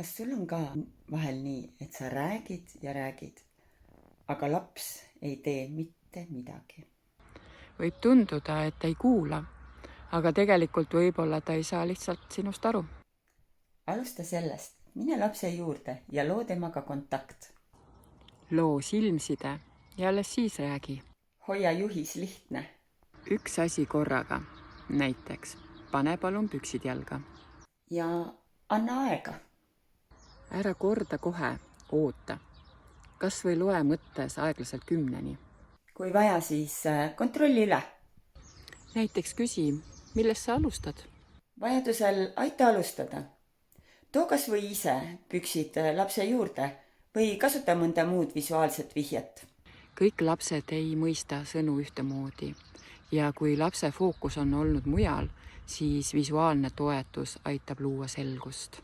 Kas sul on ka vahel nii, et sa räägid ja räägid, aga laps ei tee mitte midagi? Võib tunduda, et ei kuula, aga tegelikult võib-olla ta ei saa lihtsalt sinust aru. Alusta sellest, mine lapse juurde ja loo temaga kontakt. Loo silmside ja alles siis räägi. Hoia juhis lihtne. Üks asi korraga, näiteks pane palun püksid jalga. Ja anna aega. Ära korda kohe, oota. Kas või loe mõttes aeglaselt 10-ni. Kui vaja, siis kontrolli üle. Näiteks küsi, millest sa alustad? Vajadusel aita alustada. Too kas või ise püksid lapse juurde või kasuta mõnda muud visuaalset vihjet. Kõik lapsed ei mõista sõnu ühtemoodi ja kui lapse fookus on olnud mujal, siis visuaalne toetus aitab luua selgust.